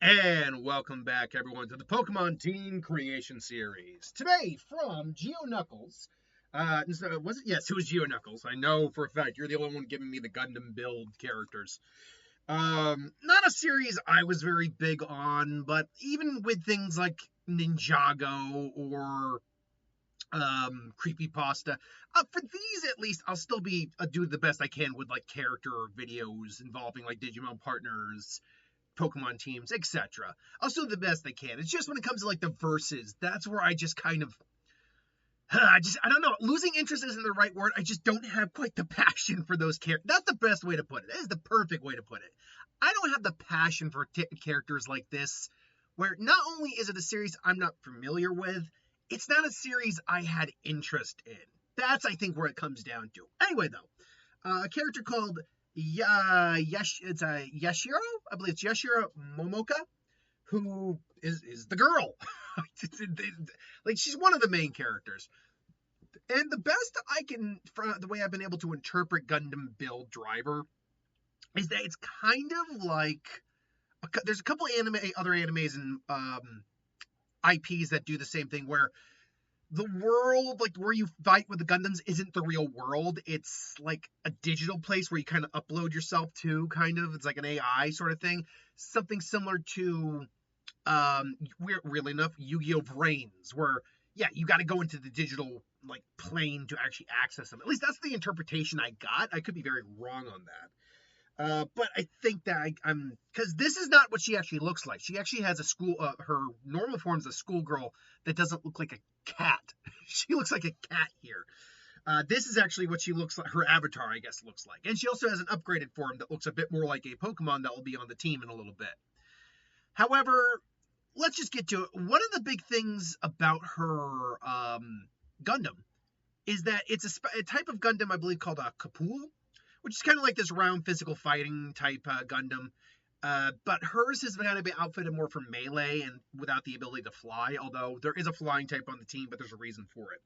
And welcome back, everyone, to the Pokemon Team Creation Series. Today, from Geo Knuckles. Was it? Yes, it was Geo Knuckles. I know for a fact you're the only one giving me the Gundam build characters. Not a series I was very big on, but even with things like Ninjago or Creepypasta, for these at least, I'll still be do the best I can with like character videos involving like Digimon partners, Pokemon teams, etc. I'll do the best I can. It's just when it comes to like the verses, that's where I just kind of I don't know. Losing interest isn't the right word. I just don't have quite the passion for those characters. That's the best way to put it. That is the perfect way to put it. I don't have the passion for characters like this, where not only is it a series I'm not familiar with, it's not a series I had interest in. That's, I think, where it comes down to. Anyway, though, a character called it's a Yashiro, I believe it's Yashiro Momoka, who is the girl. Like, she's one of the main characters. And the best I can, from the way I've been able to interpret Gundam Build Driver, is that it's kind of like there's a couple of other animes and IPs that do the same thing, where the world, like where you fight with the Gundams, isn't the real world. It's like a digital place where you kind of upload yourself to, kind of. It's like an AI sort of thing. Something similar to, weirdly enough, Yu-Gi-Oh! Brains, where, yeah, you got to go into the digital like plane to actually access them. At least that's the interpretation I got. I could be very wrong on that. But I think that I'm because this is not what she actually looks like. She actually has a school. Her normal form is a schoolgirl that doesn't look like a cat. She looks like a cat here. This is actually what she looks like. Her avatar, I guess, looks like, and she also has an upgraded form that looks a bit more like a Pokemon that will be on the team in a little bit. However, let's just get to it. One of the big things about her Gundam is that it's a type of Gundam, I believe, called a Kapul, which is kind of like this round physical fighting type Gundam. But hers has kind of been outfitted more for melee and without the ability to fly, although there is a flying type on the team, but there's a reason for it.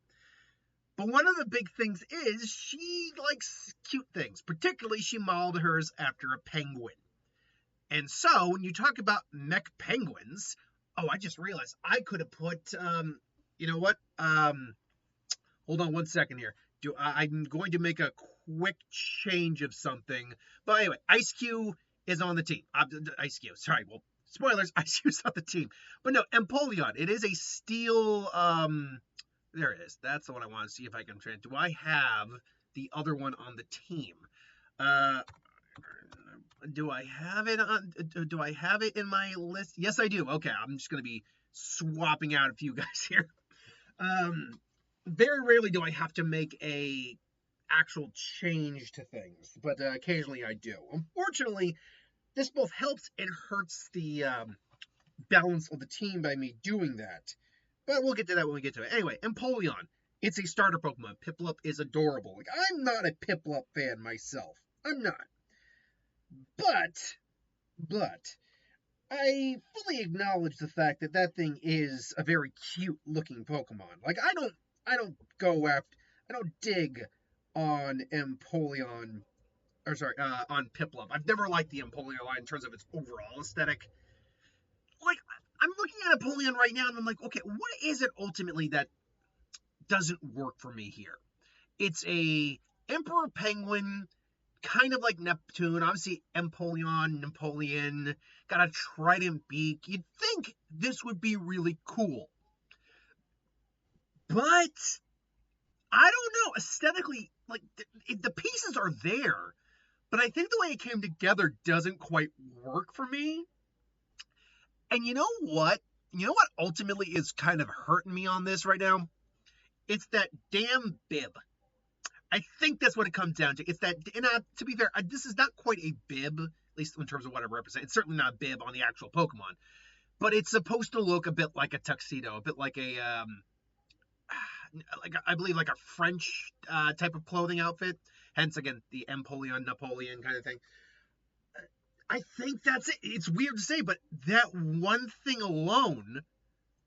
But one of the big things is she likes cute things. Particularly, she modeled hers after a penguin. And so, when you talk about mech penguins, oh, I just realized I could have put, you know what? Hold on one second here. I'm going to make a quick change of something. But anyway, Ice Cube is on the team. Ice Cube, sorry. Well, spoilers, Ice Cube's on the team. But no, Empoleon. It is a steel. There it is. That's the one I want to see if I can trans. Do I have the other one on the team? Uh, do I have it on? Do I have it in my list? Yes, I do. Okay, I'm just gonna be swapping out a few guys here. Um, very rarely do I have to make a actual change to things, but occasionally I do. Unfortunately, this both helps and hurts the balance of the team by me doing that. But we'll get to that when we get to it. Anyway, Empoleon. It's a starter Pokemon. Piplup is adorable. Like, I'm not a Piplup fan myself. I'm not. But, I fully acknowledge the fact that that thing is a very cute looking Pokemon. Like, I don't dig on Empoleon, or sorry, on Piplup. I've never liked the Empoleon line in terms of its overall aesthetic. Like, I'm looking at Empoleon right now and I'm like, okay, what is it ultimately that doesn't work for me here? It's a Emperor Penguin, kind of like Neptune. Obviously, Napoleon, got a trident beak. You'd think this would be really cool. But I don't know. Aesthetically, like the pieces are there, but I think the way it came together doesn't quite work for me. And you know what? You know what ultimately is kind of hurting me on this right now? It's that damn bib. I think that's what it comes down to. It's that, and to be fair, this is not quite a bib, at least in terms of what it represents. It's certainly not a bib on the actual Pokemon, but it's supposed to look a bit like a tuxedo, a bit like a, like I believe like a French type of clothing outfit. Hence, again, the Empoleon, Napoleon kind of thing. I think that's it. It's weird to say, but that one thing alone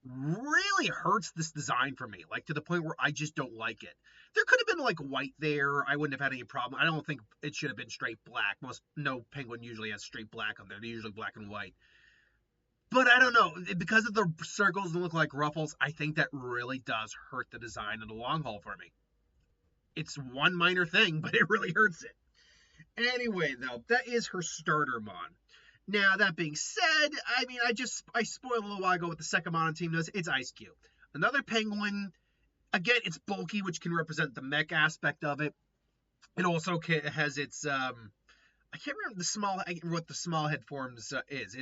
really hurts this design for me, like to the point where I just don't like it. There could have been like white there. I wouldn't have had any problem. I don't think it should have been straight black. No penguin usually has straight black on there. They're usually black and white. But I don't know, because of the circles that look like ruffles, I think that really does hurt the design in the long haul for me. It's one minor thing, but it really hurts it. Anyway, though, that is her starter mon. Now, that being said, I mean, I spoiled a little while ago what the second mon on the team does. It's Ice Cube. Another penguin. Again, it's bulky, which can represent the mech aspect of it. It also has its, I can't remember what the small head forms is.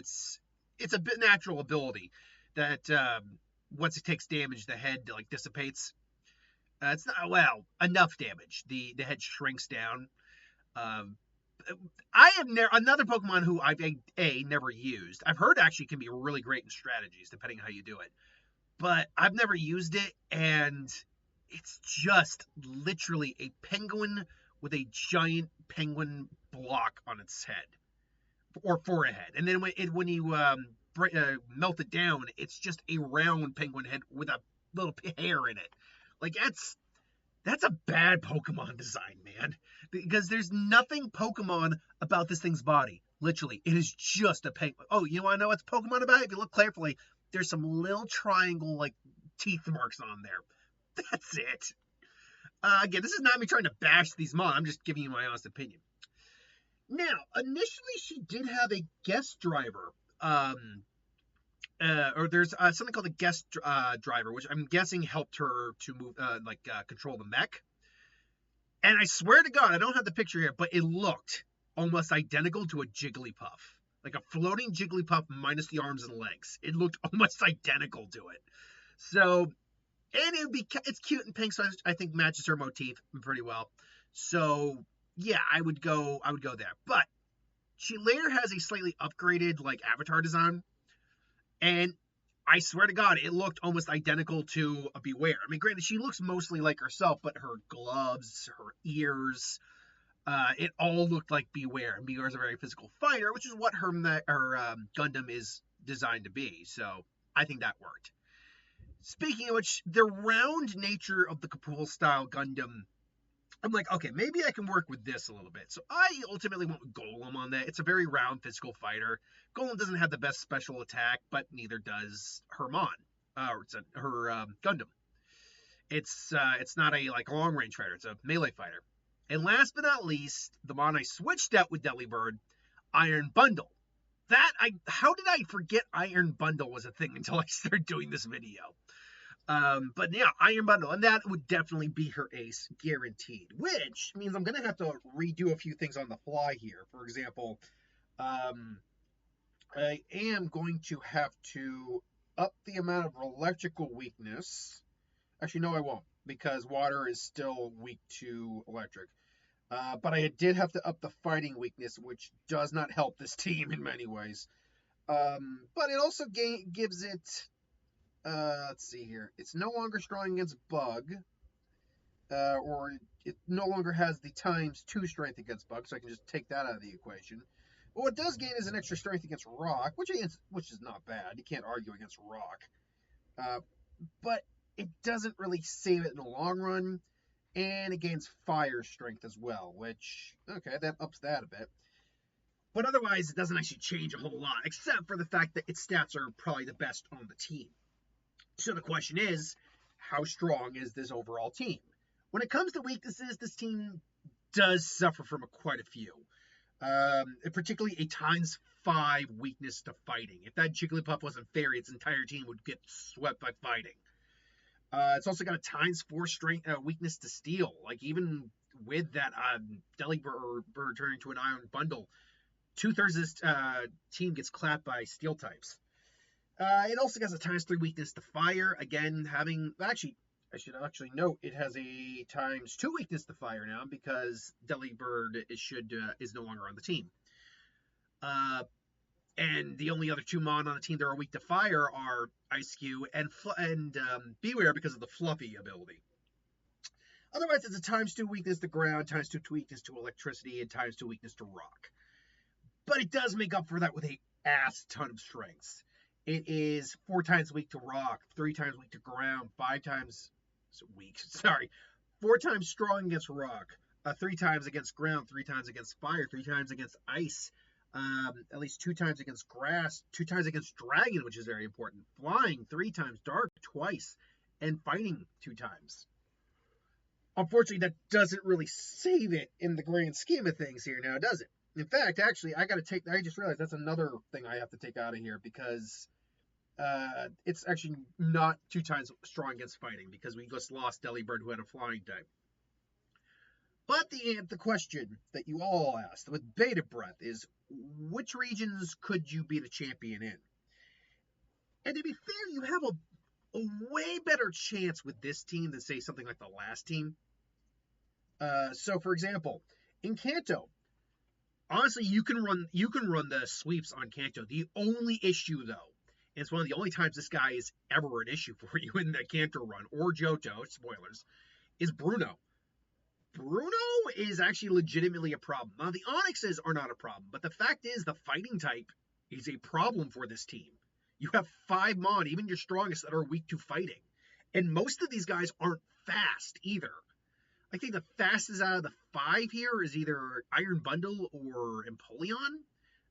It's a bit natural ability that once it takes damage, the head like dissipates. It's not enough damage. The head shrinks down. Um, I have another Pokemon who I've never used. I've heard actually can be really great in strategies depending on how you do it, but I've never used it, and it's just literally a penguin with a giant penguin block on its head or forehead, and then when you melt it down, it's just a round penguin head with a little hair in it. Like that's a bad Pokemon design, man. Because there's nothing Pokemon about this thing's body. Literally, it is just a penguin. Oh, you want to know what's Pokemon about it? If you look carefully, there's some little triangle like teeth marks on there. That's it. Again, this is not me trying to bash these mon. I'm just giving you my honest opinion. Now, initially, she did have a guest driver. Or there's something called a guest driver, which I'm guessing helped her to move, control the mech. And I swear to God, I don't have the picture here, but it looked almost identical to a Jigglypuff. Like a floating Jigglypuff minus the arms and legs. It looked almost identical to it. So, and it's cute and pink, so I think matches her motif pretty well. So, yeah, I would go there. But she later has a slightly upgraded like avatar design. And I swear to God, it looked almost identical to a Beware. I mean, granted, she looks mostly like herself, but her gloves, her ears, it all looked like Beware. And Beware is a very physical fighter, which is what her Gundam is designed to be. So I think that worked. Speaking of which, the round nature of the Kapul style Gundam, I'm like, okay, maybe I can work with this a little bit. So I ultimately went with Golem on that. It's a very round physical fighter. Golem doesn't have the best special attack, but neither does her Gundam. It's not a like long range fighter. It's a melee fighter. And last but not least, the mon I switched out with Delibird, Iron Bundle. How did I forget Iron Bundle was a thing until I started doing this video? But yeah, Iron Bundle, and that would definitely be her ace, guaranteed. Which means I'm gonna have to redo a few things on the fly here. For example, I am going to have to up the amount of electrical weakness. Actually, no, I won't, because water is still weak to electric. But I did have to up the fighting weakness, which does not help this team in many ways. But it also gives it. Let's see here. It's no longer strong against bug, or it no longer has the ×2 strength against bug, so I can just take that out of the equation. But what it does gain is an extra strength against rock, which is not bad. You can't argue against rock. But it doesn't really save it in the long run, and it gains fire strength as well, which, okay, that ups that a bit. But otherwise, it doesn't actually change a whole lot, except for the fact that its stats are probably the best on the team. So the question is, how strong is this overall team? When it comes to weaknesses, this team does suffer from quite a few. Particularly a ×5 weakness to fighting. If that Jigglypuff wasn't fairy, its entire team would get swept by fighting. It's also got a ×4 strength weakness to steel. Like even with that Delibird turning to an Iron Bundle, 2/3 of this team gets clapped by steel types. It also has a ×3 weakness to fire. Again, I should actually note it has a ×2 weakness to fire now because Delibird is no longer on the team. And the only other two mon on the team that are weak to fire are Ice-Q and Beware because of the Fluffy ability. Otherwise, it's a ×2 weakness to ground, ×2 weakness to electricity, and ×2 weakness to rock. But it does make up for that with a ass ton of strengths. It is 4 times weak to rock, 3 times weak to ground, 4 times strong against rock, 3 times against ground, 3 times against fire, 3 times against ice, At least 2 times against grass, 2 times against dragon, which is very important. Flying 3 times, dark twice, and fighting 2 times. Unfortunately, that doesn't really save it in the grand scheme of things here now, does it? In fact, actually, I just realized that's another thing I have to take out of here because it's actually not 2 times strong against fighting because we just lost Delibird who had a flying type. But the question that you all asked with bated breath is, which regions could you be the champion in? And to be fair, you have a way better chance with this team than, say, something like the last team. So, for example, in Kanto, honestly, you can run the sweeps on Kanto. The only issue, though, and it's one of the only times this guy is ever an issue for you in the Kanto run, or Johto, spoilers, is Bruno. Bruno is actually legitimately a problem. Now, the Onyxes are not a problem, but the fact is the fighting type is a problem for this team. You have 5 Mon, even your strongest, that are weak to fighting. And most of these guys aren't fast either. I think the fastest out of the 5 here is either Iron Bundle or Empoleon.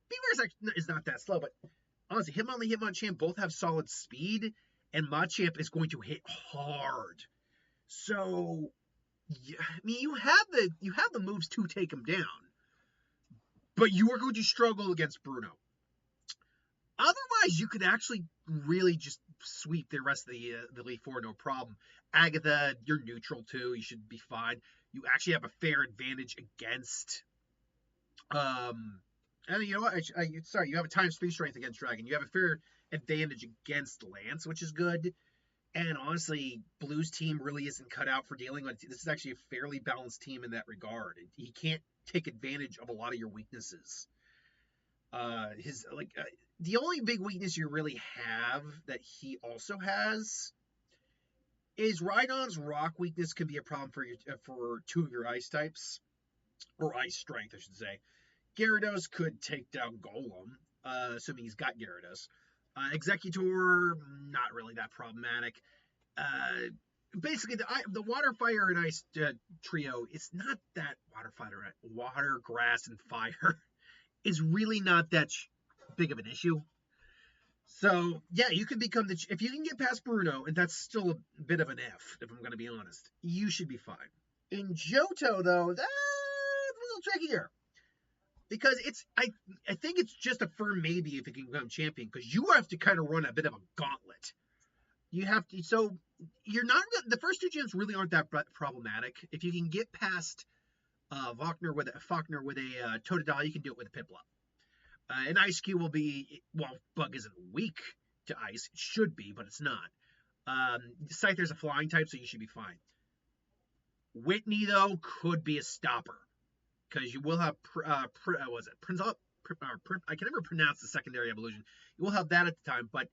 Beaver is not that slow, but honestly, Hitmon and Hitmonchan both have solid speed, and Machamp is going to hit hard. So, yeah, I mean, you have the moves to take him down, but you are going to struggle against Bruno. Otherwise, you could actually really just sweep the rest of the Elite Four, no problem. Agatha, you're neutral too. You should be fine. You actually have a fair advantage against. And you know what? Sorry, you have a ×3 strength against Dragon. You have a fair advantage against Lance, which is good. And honestly, Blue's team really isn't cut out for dealing with. This is actually a fairly balanced team in that regard. He can't take advantage of a lot of your weaknesses. The only big weakness you really have that he also has is Rhydon's rock weakness can be a problem for 2 of your ice types, or ice strength, I should say. Gyarados could take down Golem, assuming he's got Gyarados. Executor, not really that problematic. Basically, the water, fire, and ice trio is not that water, grass, and fire is really not that big of an issue. So, yeah, you could become if you can get past Bruno, and that's still a bit of an if I'm going to be honest, you should be fine. In Johto, though, that's a little trickier. Because I think it's just a firm maybe if you can become champion, because you have to kind of run a bit of a gauntlet. You have to, so you're not, the first 2 gyms really aren't that problematic. If you can get past Faulkner with a Totodile, you can do it with a Piplup. And Ice Cube will be, well, Bug isn't weak to ice. It should be, but it's not. Scyther's a flying type, so you should be fine. Whitney, though, could be a stopper. Because you will have, I can never pronounce the secondary evolution. You will have that at the time, but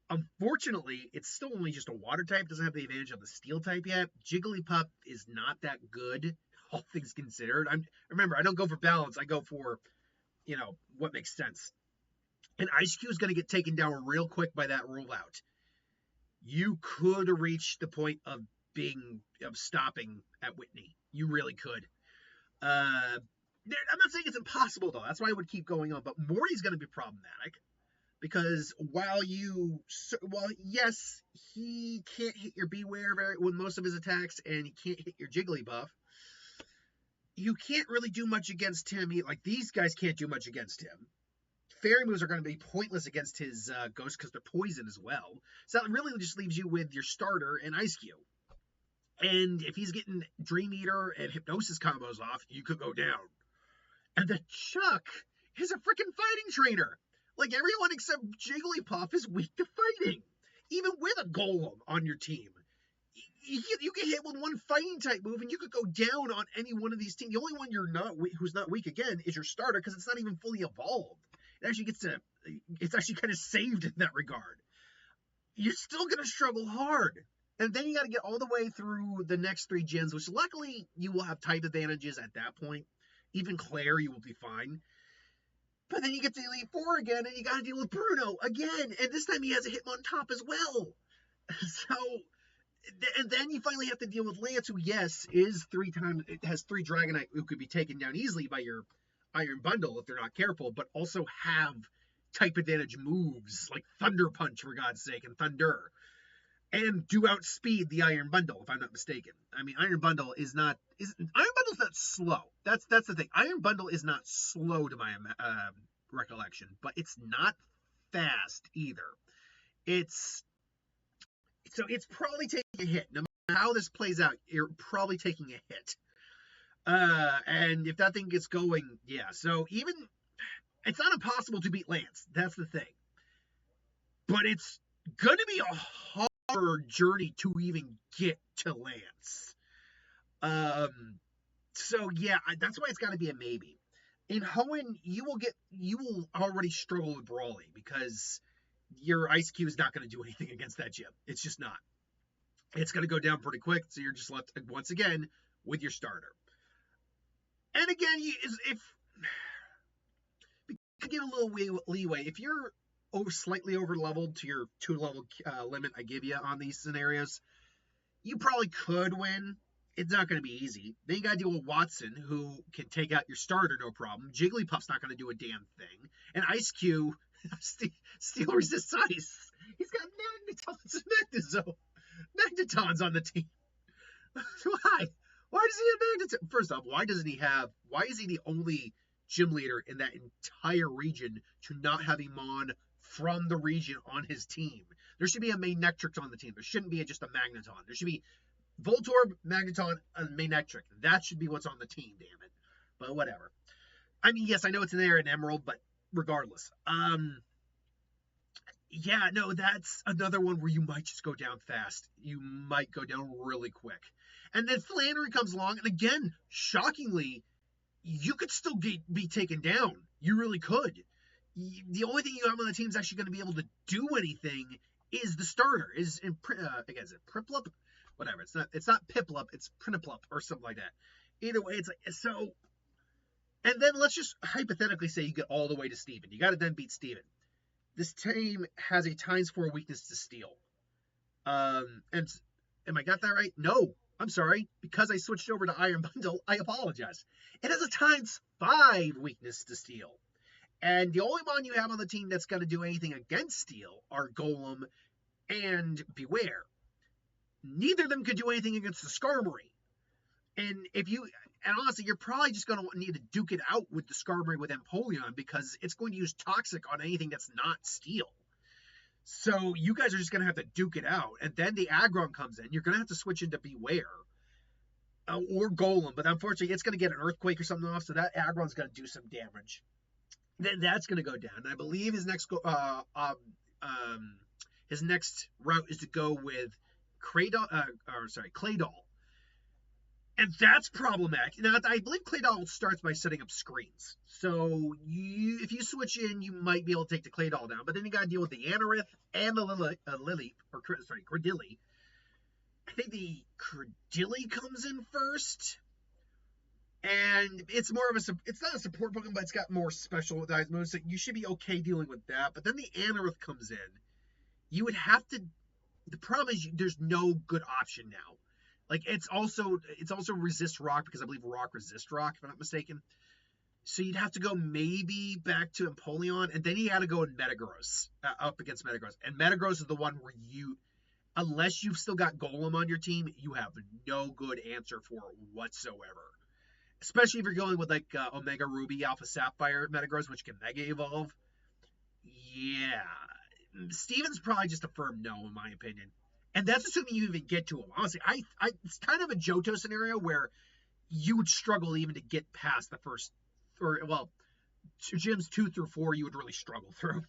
unfortunately, it's still only just a water type. Doesn't have the advantage of the steel type yet. Jigglypuff is not that good, all things considered. Remember, I don't go for balance. I go for, what makes sense. And Ice Cube is going to get taken down real quick by that rollout. You could reach the point of stopping at Whitney. You really could. I'm not saying it's impossible, though. That's why I would keep going on. But Morty's going to be problematic. Because yes, he can't hit your Beware with most of his attacks, and he can't hit your Jigglypuff, you can't really do much against him. These guys can't do much against him. Fairy moves are going to be pointless against his Ghost because they're poison as well. So that really just leaves you with your starter and Ice Cube. And if he's getting Dream Eater and Hypnosis combos off, you could go down. And the Chuck is a freaking fighting trainer. Everyone except Jigglypuff is weak to fighting. Even with a Golem on your team. You get hit with one fighting type move and you could go down on any one of these teams. The only one who's not weak again is your starter because it's not even fully evolved. It's actually kind of saved in that regard. You're still going to struggle hard. And then you got to get all the way through the next 3 gens, which luckily you will have type advantages at that point. Even Claire, you will be fine. But then you get to the Elite Four again, and you got to deal with Bruno again. And this time he has a Hitmontop as well. So, and then you finally have to deal with Lance, who, yes, has 3 Dragonite who could be taken down easily by your Iron Bundle if they're not careful, but also have type advantage moves like Thunder Punch, for God's sake, and Thunder, and do outspeed the Iron Bundle, if I'm not mistaken. I mean, Iron Bundle's not slow. That's the thing. Iron Bundle is not slow to my recollection, but it's not fast either. It's probably taking a hit. No matter how this plays out, you're probably taking a hit. And if that thing gets going, yeah. So even it's not impossible to beat Lance. That's the thing. But it's going to be a hard journey to even get to Lance. So yeah, that's why it's got to be a maybe. In Hoenn, you will already struggle with Brawly because your Ice Cube is not going to do anything against that gym. It's just not. It's going to go down pretty quick, so you're just left once again with your starter. And again, if you could give a little leeway, if you're slightly over leveled to your 2-level limit I give you on these scenarios, you probably could win. It's not going to be easy. Then you got to deal with Watson, who can take out your starter no problem. Jigglypuff's not going to do a damn thing. And Ice Cube, Steel resists ice. He's got Magnetons on the team. Why? Why does he have Magneton? First off, why is he the only gym leader in that entire region to not have a Mon from the region on his team? There should be a Manectric on the team. There shouldn't be just a Magneton. There should be Voltorb, Magneton, and Manectric. That should be what's on the team, damn it. But whatever. I mean, yes, I know it's in there in Emerald, but regardless. Yeah, no, that's another one where you might just go down fast. You might go down really quick. And then Flannery comes along, and again, shockingly, you could still be taken down. You really could. The only thing you have on the team is actually going to be able to do anything is the starter. Again, is it Priplup? Whatever. It's not Piplup, it's Priniplup or something like that. Either way, it's like, so. And then let's just hypothetically say you get all the way to Steven. You got to then beat Steven. This team has a ×4 weakness to Steel. And am I got that right? No, I'm sorry. Because I switched over to Iron Bundle, I apologize. It has a ×5 weakness to Steel. And the only Mon you have on the team that's going to do anything against Steel are Golem and Beware. Neither of them could do anything against the Skarmory. And honestly, you're probably just going to need to duke it out with the Skarmory with Empoleon because it's going to use Toxic on anything that's not Steel. So you guys are just going to have to duke it out. And then the Aggron comes in. You're going to have to switch into Beware or Golem. But unfortunately, it's going to get an Earthquake or something off. So that Aggron's going to do some damage. Then that's going to go down. And I believe his next route is to go with Claydol. And that's problematic. Now, I believe Claydol starts by setting up screens. So if you switch in, you might be able to take the Claydol down. But then you got to deal with the Anorith and the Cradilly. I think the Cradilly comes in first. And it's more of it's not a support Pokemon, but it's got more special moves. So you should be okay dealing with that. But then the Anorith comes in. You would have to. The problem is there's no good option now. Like it's also resist rock because I believe rock resist rock if I'm not mistaken. So you'd have to go maybe back to Empoleon, and then you got to go in Metagross up against Metagross. And Metagross is the one where unless you've still got Golem on your team, you have no good answer for it whatsoever. Especially if you're going with like Omega Ruby, Alpha Sapphire Metagross, which can Mega Evolve. Yeah, Steven's probably just a firm no in my opinion. And that's assuming you even get to him. Honestly, it's kind of a Johto scenario where you would struggle even to get past the first, gyms 2 through 4, you would really struggle through.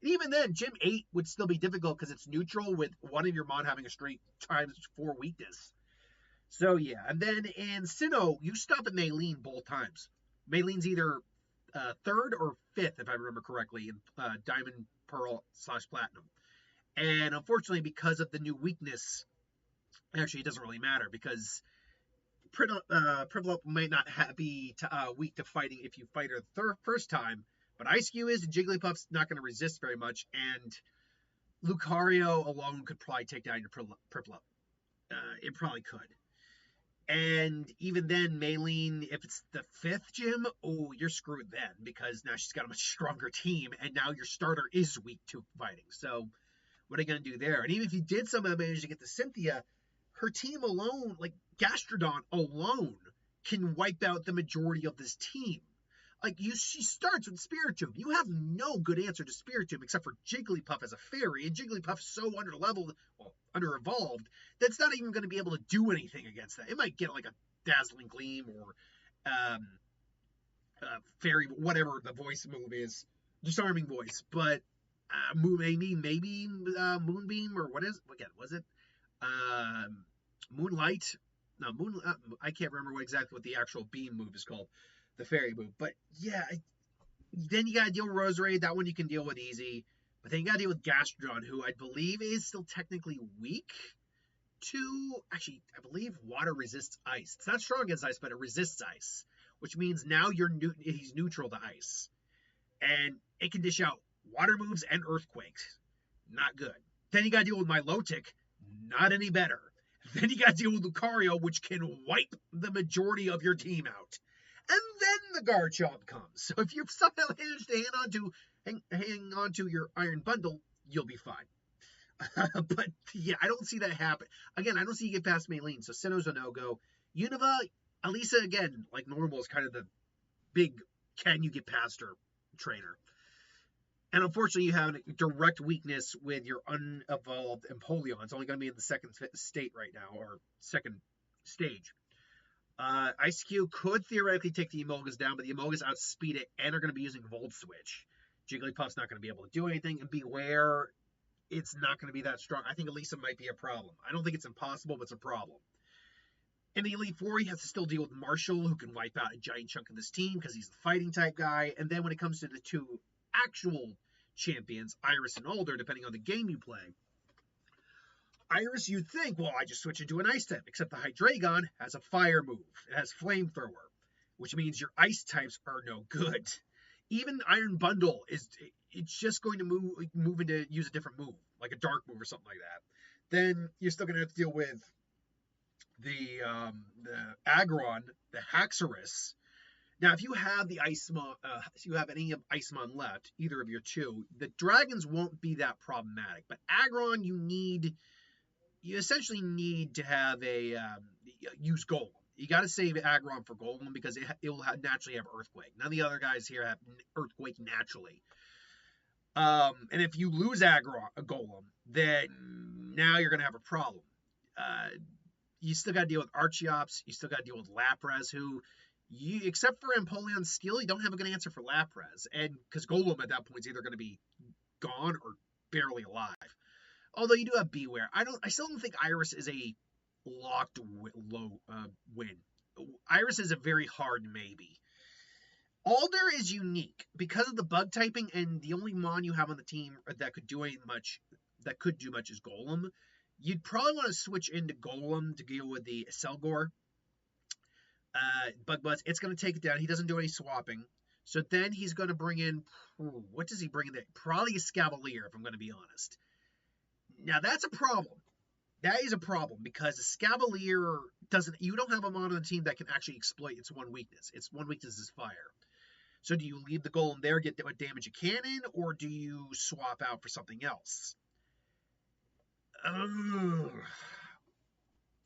And even then, gym 8 would still be difficult because it's neutral with one of your Mon having a straight ×4 weakness. So yeah, and then in Sinnoh, you stop at Maylene both times. Maylene's either 3rd or 5th, if I remember correctly, in Diamond, Pearl / Platinum. And unfortunately, because of the new weakness, actually, it doesn't really matter because Priniplup might not be weak to fighting if you fight her the first time, but Ice-Cube is, and Jigglypuff's not going to resist very much, and Lucario alone could probably take down your Priniplup. It probably could. And even then, Maylene, if it's the 5th gym, oh, you're screwed then, because now she's got a much stronger team, and now your starter is weak to fighting. So what are you going to do there? And even if you did somehow manage to get to Cynthia, her team alone, like Gastrodon alone, can wipe out the majority of this team. Like, she starts with Spiritomb. You have no good answer to Spiritomb except for Jigglypuff as a fairy, and Jigglypuff's so under-leveled, well, under-evolved, that's not even going to be able to do anything against that. It might get like a Dazzling Gleam or fairy, whatever the voice move is, disarming voice, but maybe Moonbeam, or what was it? Moonlight? No, I can't remember exactly what the actual beam move is called, the fairy move. But yeah, then you gotta deal with Roserade. That one you can deal with easy. But then you gotta deal with Gastrodon, who I believe is still technically weak to, actually, I believe water resists ice. It's not strong against ice, but it resists ice, which means now he's neutral to ice. And it can dish out water moves and earthquakes. Not good. Then you gotta deal with Milotic. Not any better. Then you gotta deal with Lucario, which can wipe the majority of your team out. And then the Garchomp comes. So if you somehow manage to hang on to your Iron Bundle, you'll be fine. But yeah, I don't see that happen. Again, I don't see you get past Maylene. So Sinnoh's a no-go. Unova, Elisa, again, like normal, is kind of the big can you get past her trainer. And unfortunately, you have a direct weakness with your unevolved Empoleon. It's only going to be in the second state right now, or second stage. Ice Cube could theoretically take the Emolgas down, but the Emolgas outspeed it and are going to be using Volt Switch. Jigglypuff's not going to be able to do anything, and Beware, it's not going to be that strong. I think Elisa might be a problem. I don't think it's impossible, but it's a problem. In the Elite Four, he has to still deal with Marshall, who can wipe out a giant chunk of this team because he's the fighting type guy. And then when it comes to the two actual champions, Iris and Alder, depending on the game you play, Iris, you'd think, well, I just switch into an ice type, except the Hydreigon has a fire move. It has Flamethrower, which means your ice types are no good. Even Iron Bundle it's just going to move into use a different move, like a dark move or something like that. Then you're still going to have to deal with the Aggron, the Haxorus. Now, if you have the if you have any of Icemon left, either of your two, the dragons won't be that problematic. But Aggron, you essentially need to have use Golem. You got to save Aggron for Golem because it will naturally have Earthquake. None of the other guys here have Earthquake naturally. And if you lose Golem, then now you're going to have a problem. You still got to deal with Archeops. You still got to deal with Lapras, who, except for Empoleon's skill, you don't have a good answer for Lapras. And because Golem at that point is either going to be gone or barely alive. Although you do have Beware. I still don't think Iris is a locked low win. Iris is a very hard maybe. Alder is unique because of the bug typing, and the only Mon you have on the team that could do much is Golem. You'd probably want to switch into Golem to deal with the Selgor. Bug Buzz, it's going to take it down. He doesn't do any swapping. So then he's going to bring in, what does he bring in there? Probably a Scavalier, if I'm going to be honest. Now that's a problem. That is a problem because the Scavalier you don't have a Mon on the team that can actually exploit its one weakness. Its one weakness is fire. So do you leave the Golem there, get what damage you can in, or do you swap out for something else?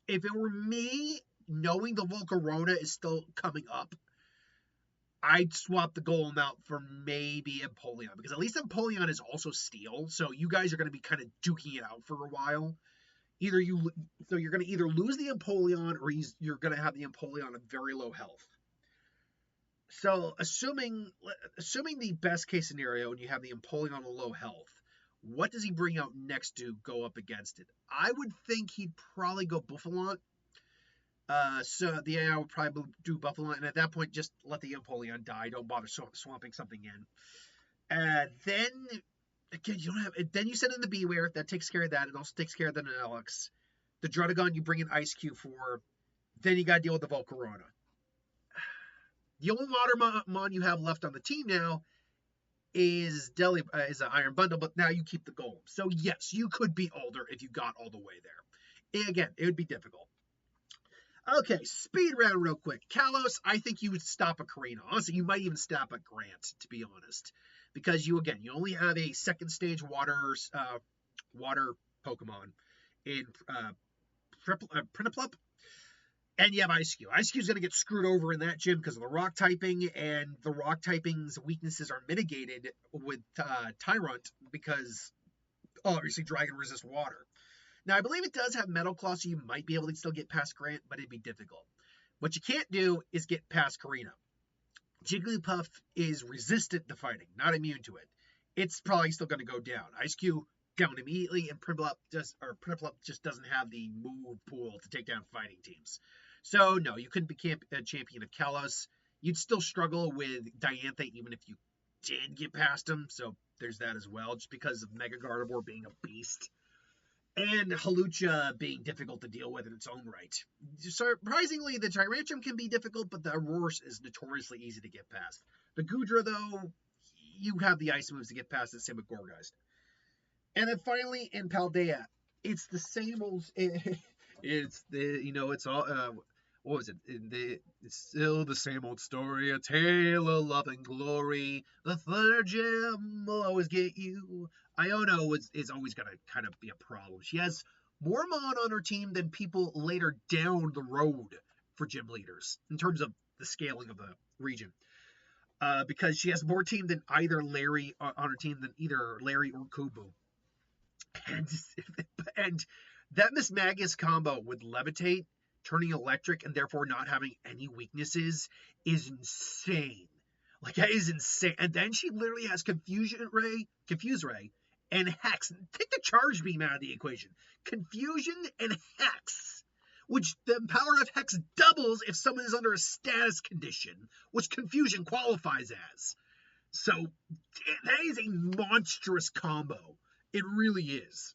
If it were me, knowing the Volcarona is still coming up, I'd swap the Golem out for maybe Empoleon, because at least Empoleon is also Steel, so you guys are going to be kind of duking it out for a while. You're going to either lose the Empoleon, or you're going to have the Empoleon at very low health. So assuming the best case scenario, and you have the Empoleon on low health, what does he bring out next to go up against it? I would think he'd probably go Buffalon. So the AI would probably do Buffalon, and at that point, just let the Empoleon die. Don't bother swamping something in. Then again, then you send in the Beware. That takes care of that. It also takes care of the Nanelix. The Druddigon you bring in Ice Cube for. Then you got to deal with the Volcarona. The only Water Mon you have left on the team now is an Iron Bundle, but now you keep the Golem. So yes, you could beat Alder if you got all the way there. Again, it would be difficult. Okay, speed round real quick. Kalos, I think you would stop a Karina. Honestly, you might even stop a Grant, to be honest. Because you only have a second stage water Pokemon in Prinaplup, and you have Ice-Cube. Ice-Cube's going to get screwed over in that gym because of the rock typing, and the rock typing's weaknesses are mitigated with Tyrant because obviously Dragon resists water. Now, I believe it does have Metal Claw, so you might be able to still get past Grant, but it'd be difficult. What you can't do is get past Karina. Jigglypuff is resistant to fighting, not immune to it. It's probably still going to go down. Ice-Cube down immediately, and Prinaplup just doesn't have the move pool to take down fighting teams. So, no, you couldn't be a champion of Kalos. You'd still struggle with Diantha even if you did get past him, so there's that as well, just because of Mega Gardevoir being a beast. And Hawlucha being difficult to deal with in its own right. Surprisingly, the Tyrantrum can be difficult, but the Aurorus is notoriously easy to get past. The Goodra, though, you have the ice moves to get past it, same with Gourgeist. And then finally, in Paldea, it's the same old... It's all... what was it? It's still the same old story, a tale of love and glory. The third gem will always get you. Iono is always going to kind of be a problem. She has more Mon on her team than people later down the road for gym leaders in terms of the scaling of the region. Because she has more team than either Larry on her team than either Larry or Kubu. And that Miss Magus combo with Levitate, turning electric, and therefore not having any weaknesses is insane. Like, that is insane. And then she literally has Confuse Ray, and Hex. Take the Charge Beam out of the equation. Confusion and Hex, which the power of Hex doubles if someone is under a status condition, which Confusion qualifies as. So, that is a monstrous combo. It really is.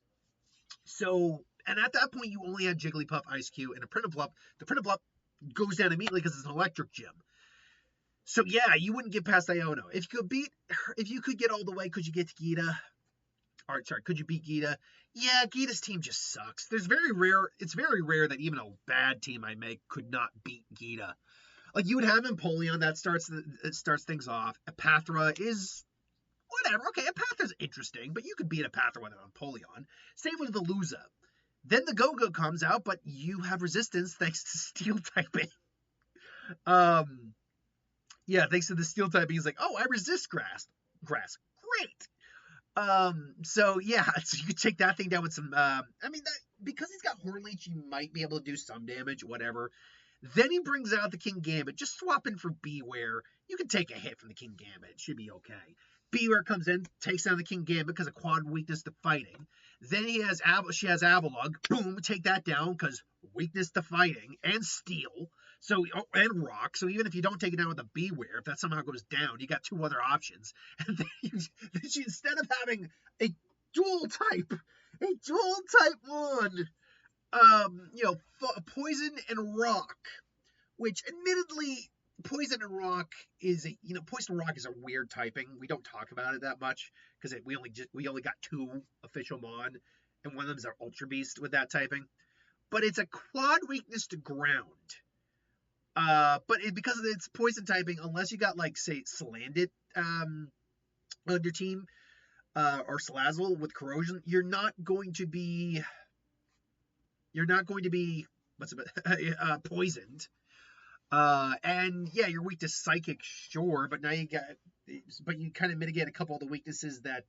So, and at that point, you only had Jigglypuff, Ice-Cube, and a Prinaplup. The Prinaplup goes down immediately because it's an electric gym. So, yeah, you wouldn't get past Iono. If you could get all the way, could you get to Gita? Could you beat Gita? Yeah, Gita's team just sucks. It's very rare that even a bad team I make could not beat Gita. Like, you would have Empoleon, that starts things off. Apathra is whatever. Okay, Apathra's interesting, but you could beat Apathra with an Empoleon. Same with Veluza. Then the Go-Go comes out, but you have resistance thanks to Steel typing. Yeah, thanks to the Steel typing, he's like, oh, I resist grass. Great. So you could take that thing down with some, because he's got Horn Leech, you might be able to do some damage, whatever. Then he brings out the King Gambit. Just swap in for Beware. You can take a hit from the King Gambit. It should be okay. Beware comes in, takes down the King Gambit because of quad weakness to fighting. Then she has Avalugg. Boom, take that down because weakness to fighting and steel. So, and rock. So even if you don't take it down with a Beware, if that somehow goes down, you got two other options. And then instead of having a dual type one, poison and rock, which admittedly, poison and rock is a weird typing. We don't talk about it that much because we only got two official Mon, and one of them is our Ultra Beast with that typing. But it's a quad weakness to ground. Because of its poison typing, unless you got like say Salandit on your team, or Salazzle with corrosion, you're not going to be poisoned. And yeah, you're weak to Psychic, sure, but now you kind of mitigate a couple of the weaknesses that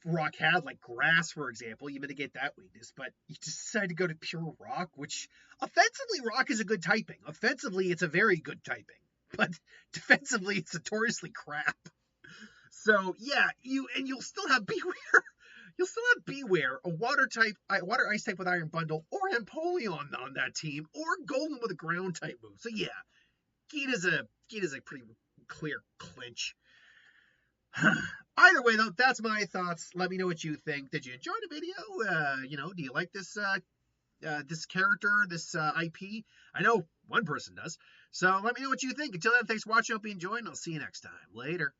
Rock had, like Grass, for example. You mitigate that weakness, but you decide to go to pure Rock, which offensively, Rock is a good typing. Offensively, it's a very good typing, but defensively, it's notoriously crap. So yeah, you'll still have Beware. You'll still have Beware, a water ice type with Iron Bundle, or Empoleon on that team, or Golem with a ground type move. So yeah, Gita's a pretty clear clinch. Either way, though, that's my thoughts. Let me know what you think. Did you enjoy the video? Do you like this character, this IP? I know one person does. So let me know what you think. Until then, thanks for watching. Hope you enjoyed, and I'll see you next time. Later.